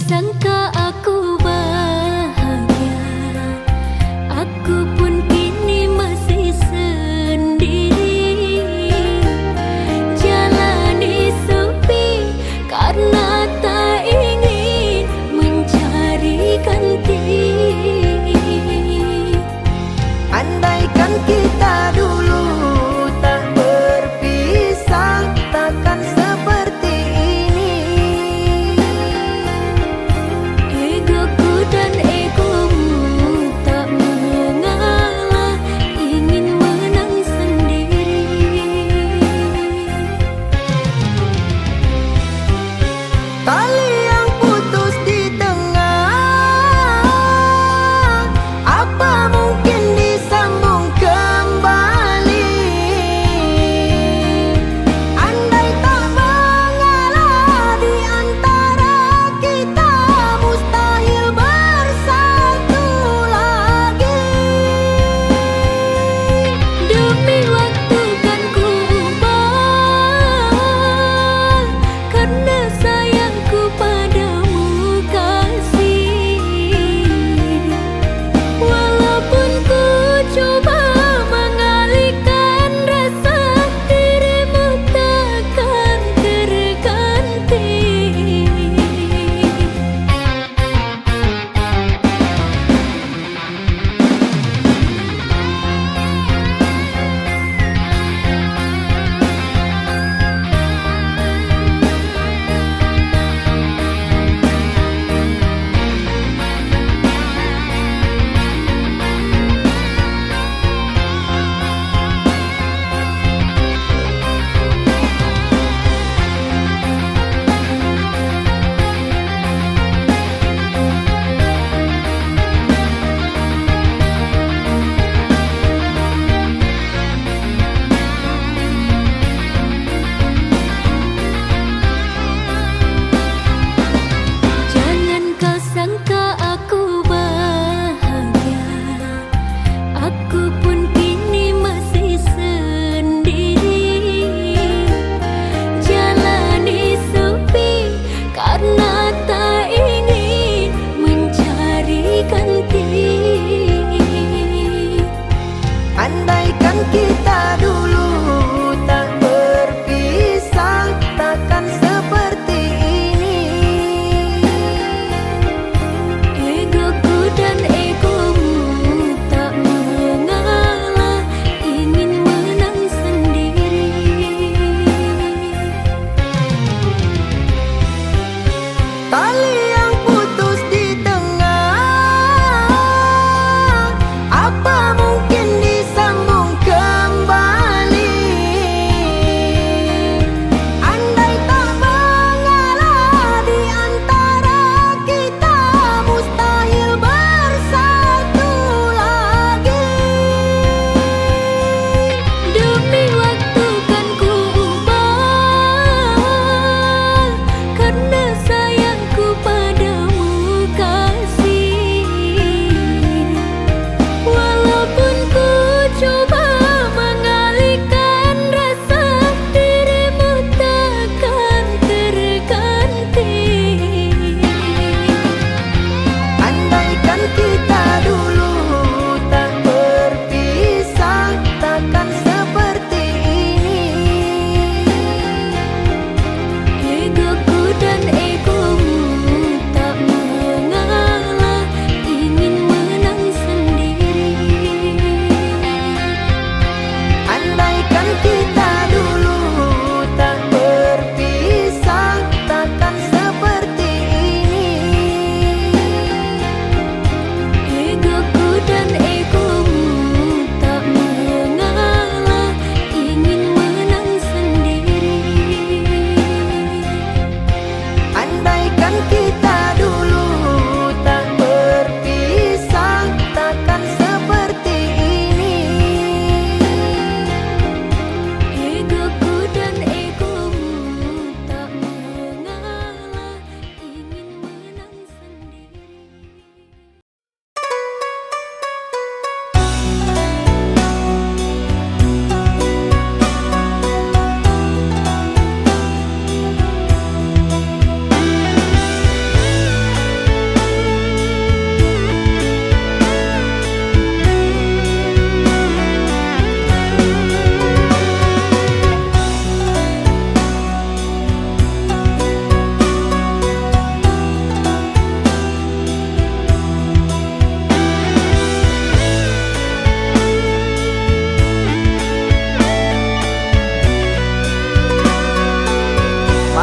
sangka aku bahagia, aku pun kini masih sendiri. Jalani sepi karena tak ingin mencari ganti. Andaikan kita dulu tak berpisah, takkan seperti ini.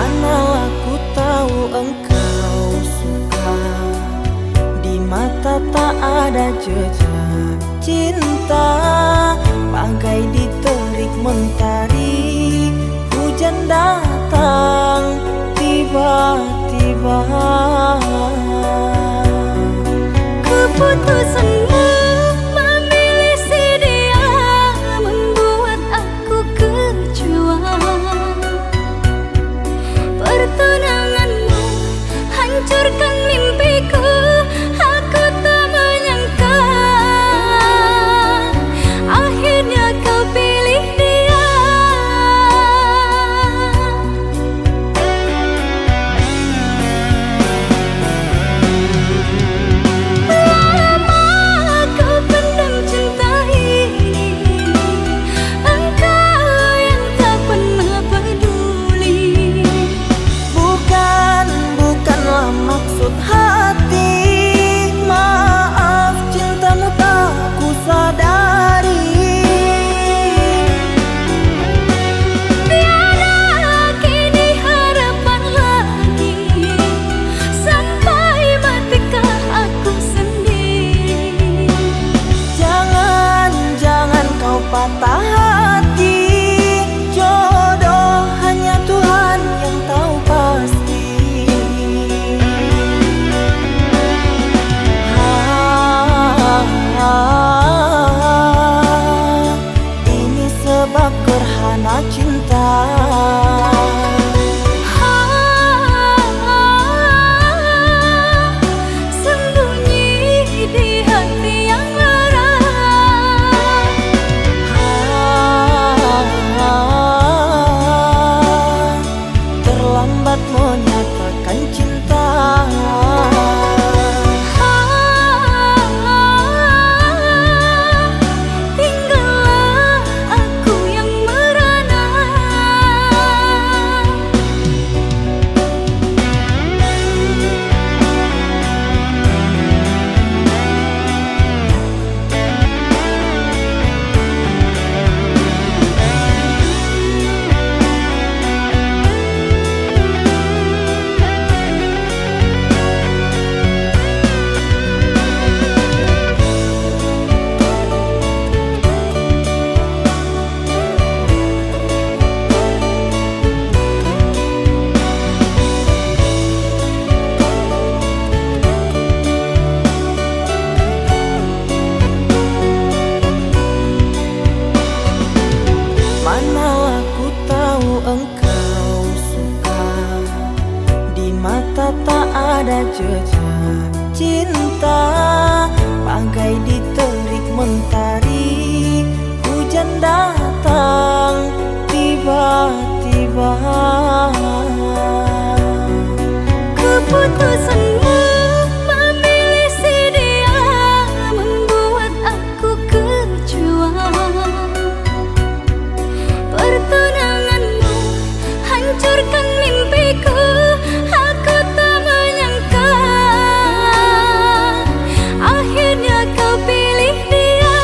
Manalah ku tahu engkau suka, di mata tak ada jejak cinta. Bagai diterik mentari, hujan datang tiba-tiba. Keputusanmu memilih si dia membuat aku kecewa. Pertunanganmu hancurkan mimpiku, aku tak menyangka akhirnya kau pilih dia. Lama kau pendam cinta ini, engkau yang tak pernah peduli. Bukanlah maksud hati, maaf cintamu tak ku sadari. Tiada kini harapan lagi, sampai matikah aku sendiri. Jangan kau patah hati, jodoh hanya Tuhan yang tahu pasti. Ini sebab gerhana cinta. Sembunyi di hati yang lara, terlambat menyatakan cinta. tinggallah aku yang merana. Manalah ku tahu engkau suka, di mata tak ada jejak cinta. Bagai diterik mentari, hujan datang tiba-tiba. Keputusanmu memilih si dia membuat aku kecewa. Pertunanganmu hancurkan mimpiku, aku tak menyangka akhirnya kau pilih dia.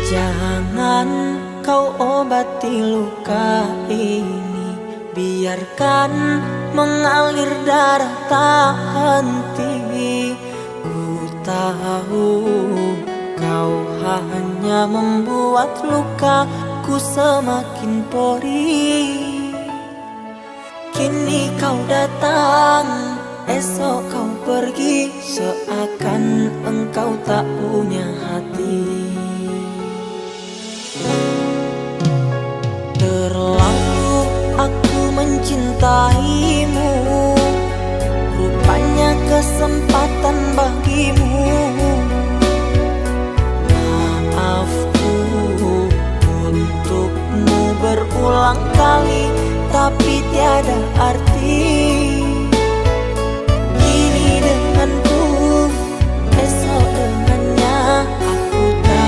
Jangan kau obati luka ini, biarkan mengalir darah tak henti. Ku tahu kau hanya membuat lukaku semakin perih. Kini kau datang, esok kau pergi, seakan engkau tak punya hati. Terlalu aku mencintaimu, rupanya kesempatan bagimu. Maafku untukmu berulang kali, tapi tiada arti. Kini denganku, esok dengannya, aku tak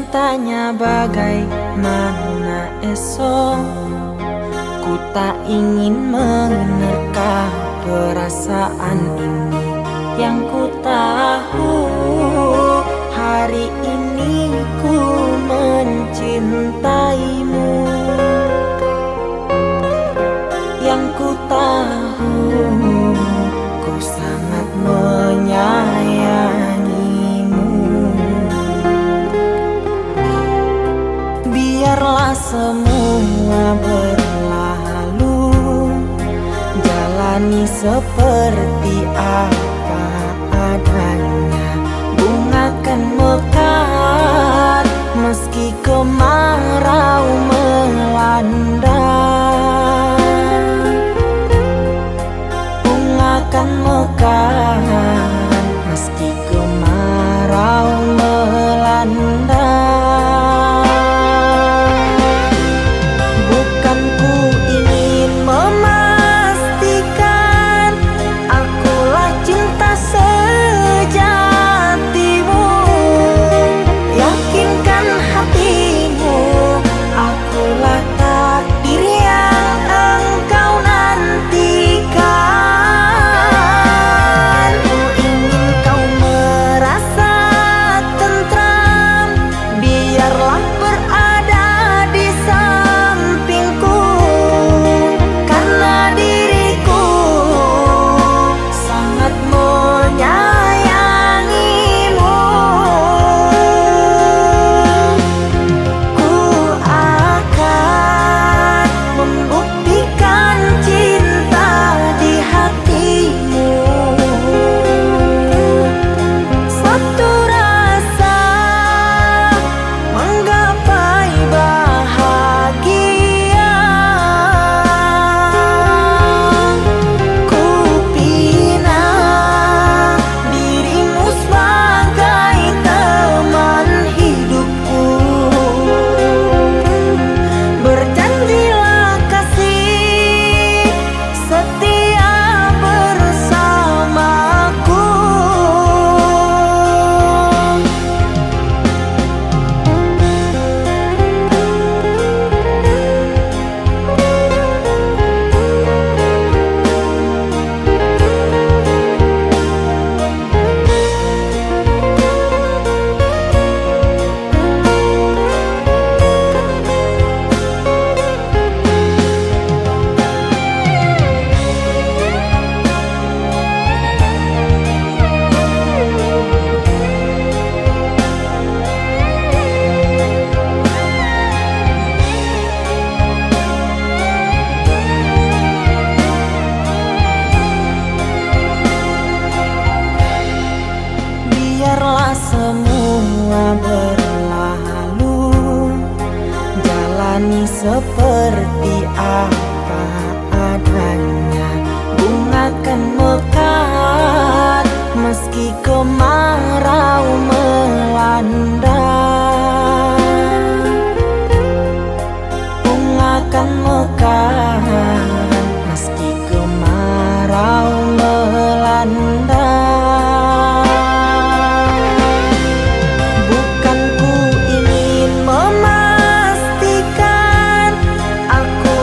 cintanya bagaimana esok. Ku tak ingin menerka perasaan ini. Yang ku tahu hari ini ku mencintaimu. Yang ku tahu ku sangat menyayangimu. Biarlah semua berlalu, jalani seperti apa adanya. Bunga kan mekar meski kemarau melanda. Bunga kan mekar meski kemarau melanda. Bukan ku ingin memastikan akulah cinta sejatimu. Yakinkan hatimu, akulah takdir yang engkau nantikan. Ku ingin kau merasa tentram, biarlah berada di sampingku. Karena diriku sangat menyayangimu. Ku akan membuktikan cinta di hatimu. Satu rasa menggapai bahagia. Ku pinang dirimu sebagai teman hidupku. Berjanjilah kasih setia bersamaku. Biarlah semua berlalu, jalani seperti apa adanya. Bunga kan mekar meski kemarau melanda. Bunga kan mekar meski kemarau melanda. Bukan ku ingin memastikan aku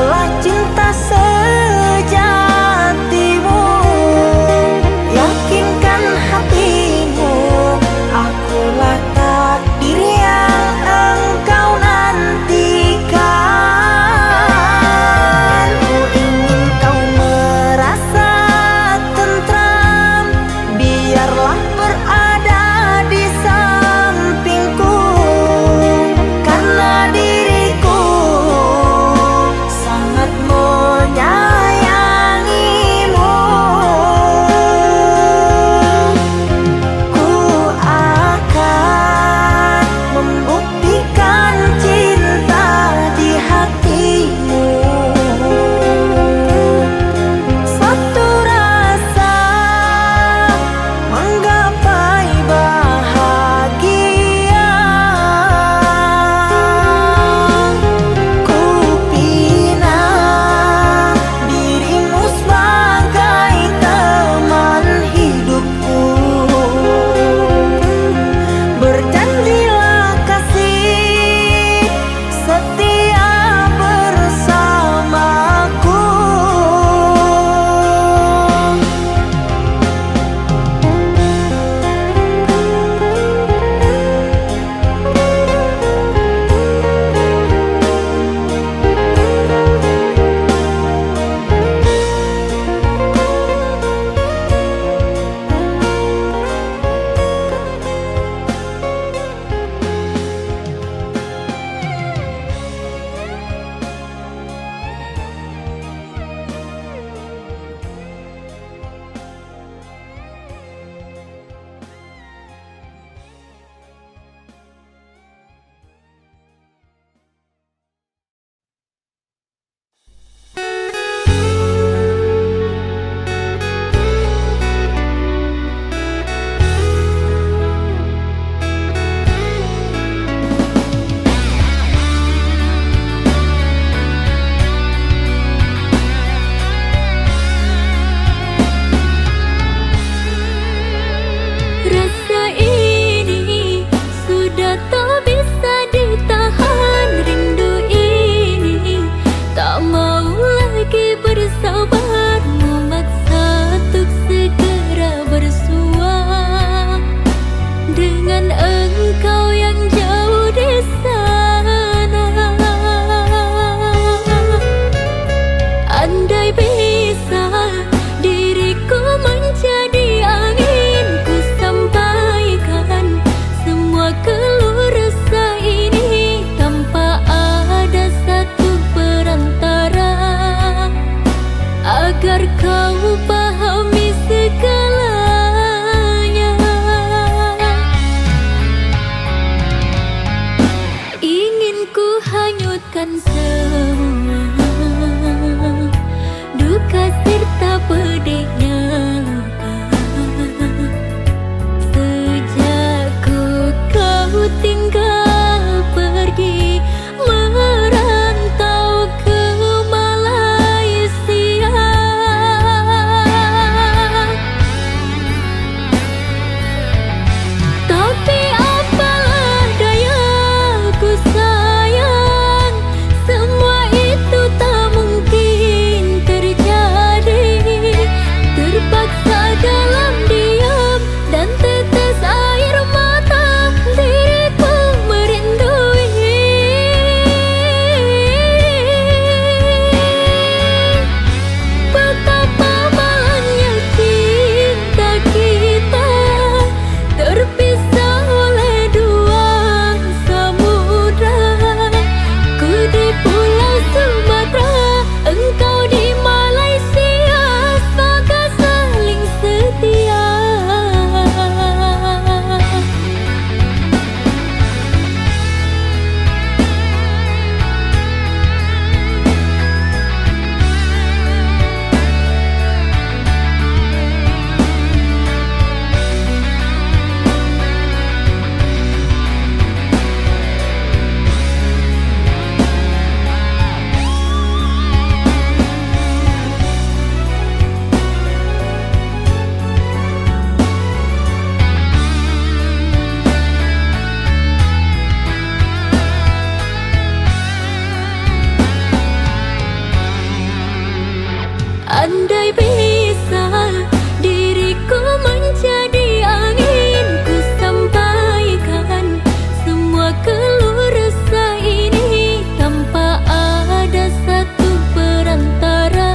Andai bisa diriku menjadi angin, ku sampaikan semua keluh resah ini tanpa ada satu perantara,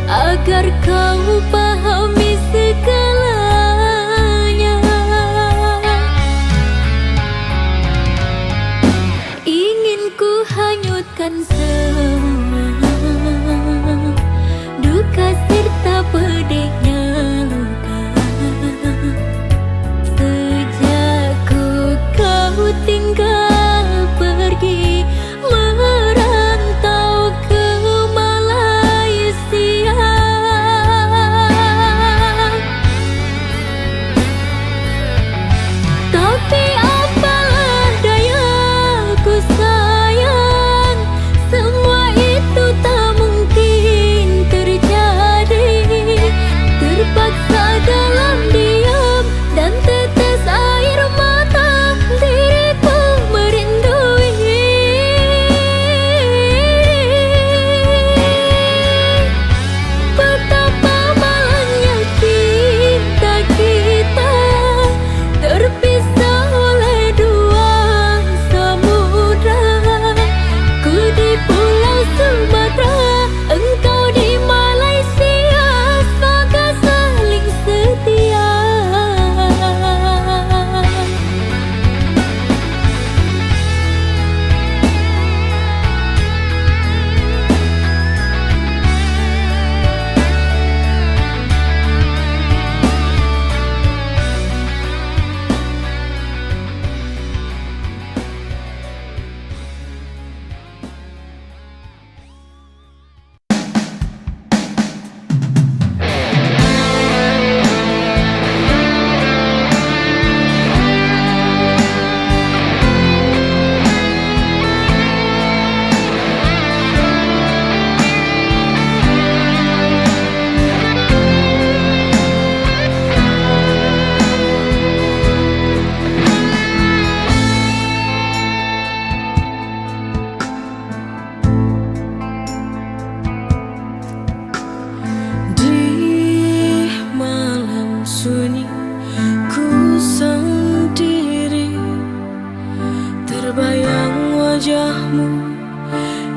agar kau pahami segalanya. Ingin ku hanyutkan semua duka serta pedihnya luka, sejak kau tinggal pergi merantau ke Malaysia. Tapi apalah daya ku sayang, semua itu tak mungkin terjadi. Terpaksa dalam diam dan tetes air mata, diriku merindui. Betapa malangnya cinta kita, terpisah oleh dua samudra. Ku di Pulau Sumatera, engkau di Malaysia, semoga saling setia. Di malam sunyi ku sendiri, terbayang wajahmu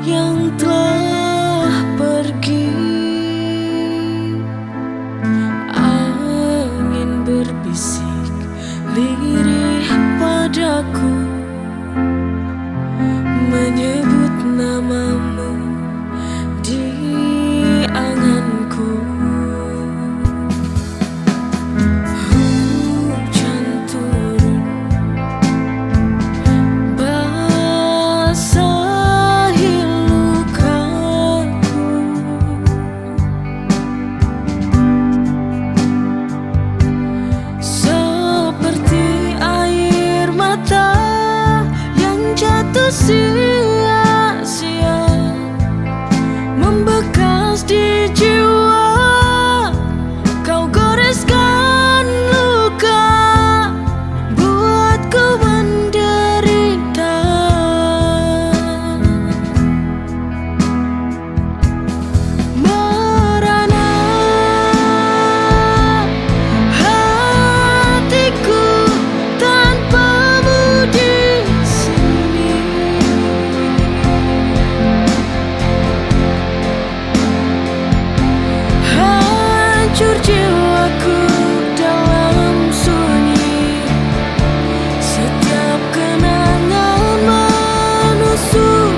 yang telah pergi. Angin berbisik lirih padaku, menyebut namamu di anganku. Hujan turun basahi lukaku, seperti air mata yang jatuh sia-sia, membekas di jiwa. Kau goreskan luka, buatku menderita. Merana hatiku tanpamu di sini. Hancur jiwaku dalam sunyi, setiap kenangan menusuk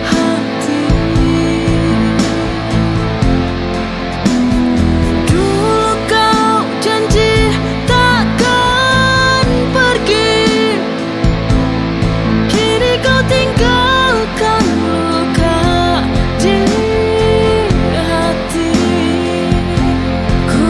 hati. Dulu kau janji takkan pergi, kini kau tinggalkan luka di hati. Ku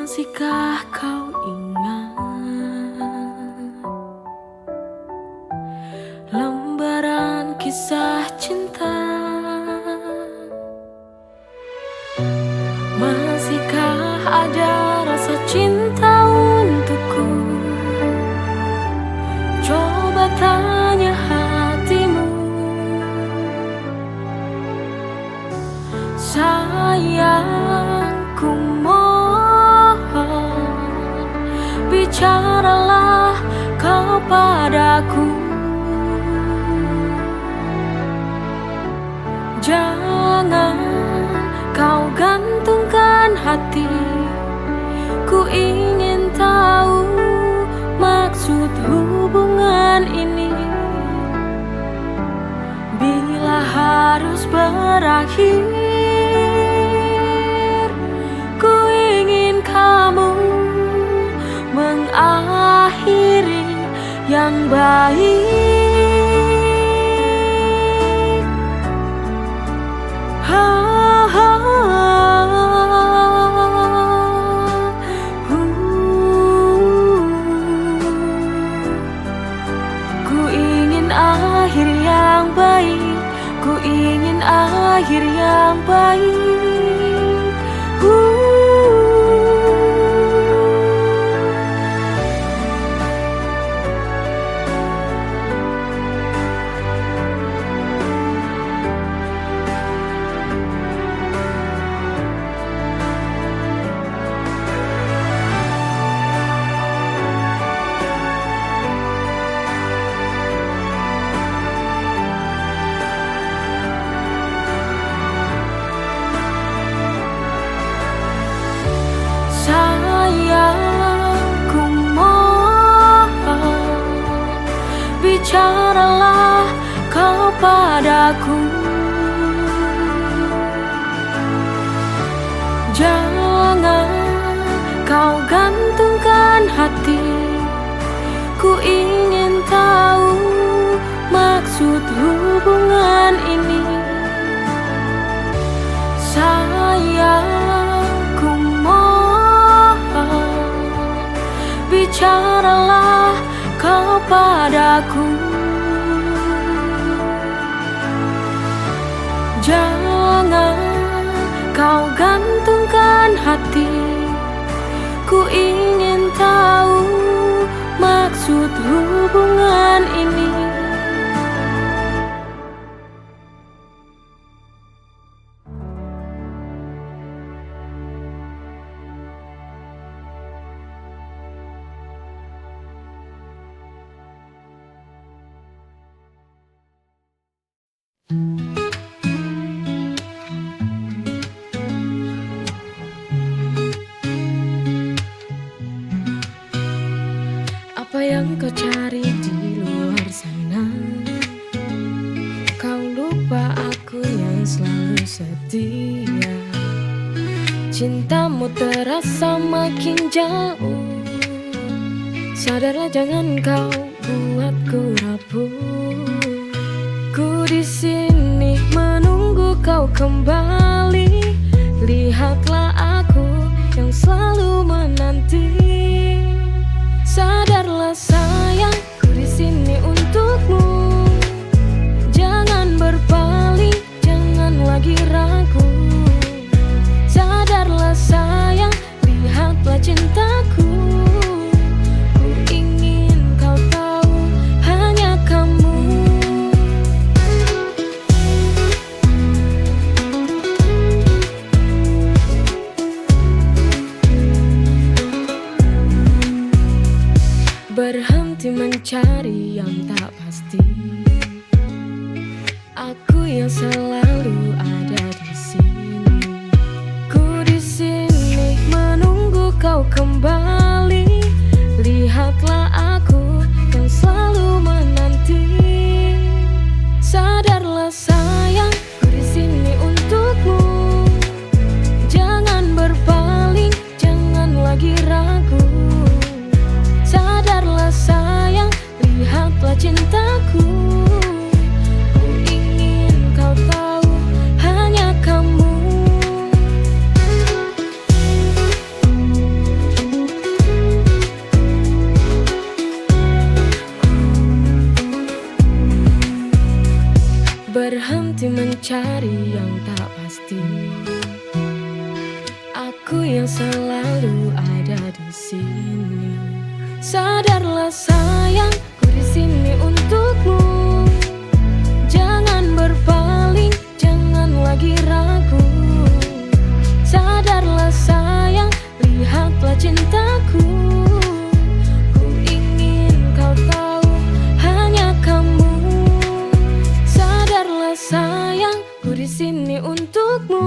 Masihkah kau ingat lembaran kisah cinta? Masihkah ada rasa cinta untukku? Coba tanya hatimu. Sayangku, mohon bicaralah kau padaku. Jangan kau gantungkan hati. Ku ingin tahu maksud hubungan ini. Bila harus berakhir, ku ingin kamu mengakhiri yang baik. Ku ingin akhir yang baik. Ku ingin akhir yang baik. Sayangku, mohon bicaralah kau padaku. Jangan kau gantungkan hati. Ku ingin tahu maksud hubungan ini. Sayangku, mohon bicaralah kau padaku. Jangan kau gantungkan hati. Ku ingin tahu maksud hubungan ini. Apa yang kau cari di luar sana? Kau lupa aku yang selalu setia. Cintamu terasa makin jauh. Sadarlah, jangan kau buatku rapuh. Ku di sini menunggu kau kembali. Lihatlah aku yang selalu menanti. Sadarlah sayang, ku di sini untukmu. Jangan berpaling, jangan lagi ragu. Sadarlah sayang, lihatlah cintaku. Ku ingin kau tahu hanya kamu. Berhenti mencari yang tak pasti. Aku yang selalu ada di sini. Ku di sini menunggu kau kembali. Lihatlah aku yang selalu menanti. Sadarlah sayang, ku di sini untukmu. Jangan berpaling, jangan lagi ragu. Sadarlah sayang, lihatlah cintaku. Ku ingin kau tahu berhenti mencari yang tak pasti. Aku yang selalu ada di sini. Sadarlah sayang, ku di sini untukmu. Jangan berpaling, jangan lagi ragu. Sadarlah sayang, lihatlah cintaku. Ku ingin kau tahu, hanya kamu. Sadarlah sayang, ku di sini untukmu.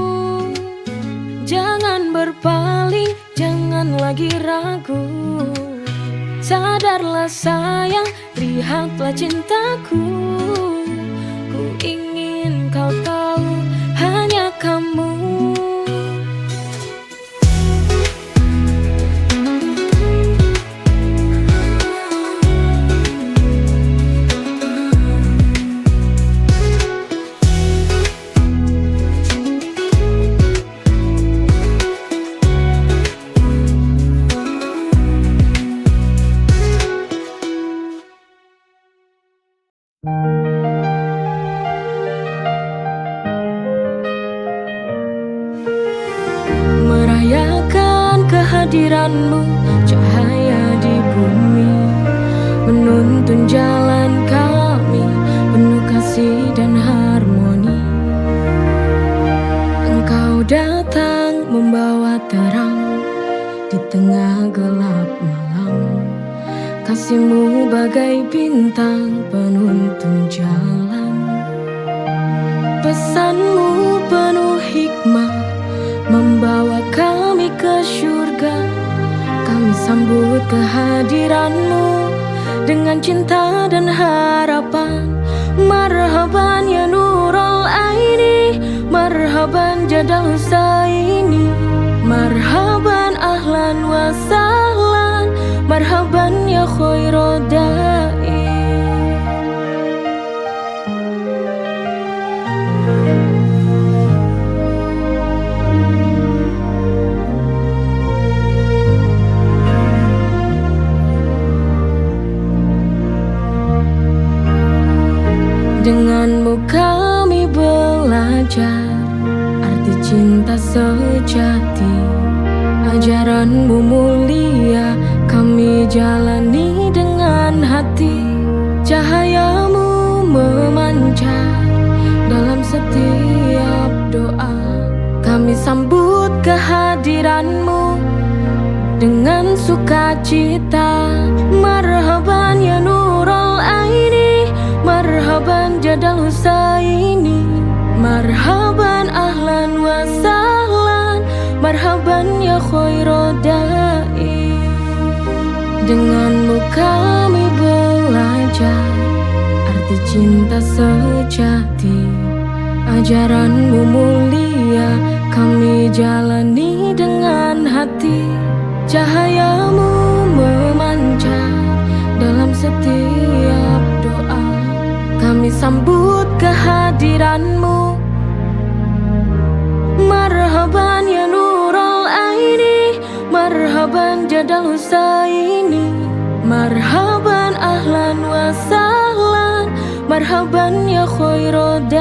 Jangan berpaling, jangan lagi ragu. Sadarlah sayang, lihatlah cintaku. Ku ingin kau tahu, hanya kamu. Merayakan kehadiranmu, cahaya di bumi, menuntun jalan kami, penuh kasih dan harmoni. Engkau datang membawa terang di tengah gelap malam. Kasihmu bagai bintang penuntun jalan. Pesanmu penuh hikmah, membawa kami ke surga. Kami sambut kehadiranmu dengan cinta dan harapan. Marhaban ya Nurul Aini, marhaban Jadal Husaini, marhaban ahlan wa sahlan, marhaban ya khairad da'i. Denganmu kami belajar arti cinta sejati. Ajaranmu mulia kami jalani dengan hati. Cahayamu memancar dalam setiap doa. Kami sambut kehadiranmu dengan sukacita. Marhaban ya Nurul Aini, marhaban Jadal Husaini, marhaban ahlan wa sahlan, marhaban ya khairad da'i. Denganmu kami belajar arti cinta sejati. Ajaranmu mulia kami jalani dengan hati. Cahayamu memancar dalam setiap doa. Kami sambut kehadiranmu. Marhaban ya Nurul Aini, marhaban Jadal Husaini, marhaban ahlan wa sahlan, marhaban ya khairad da'i.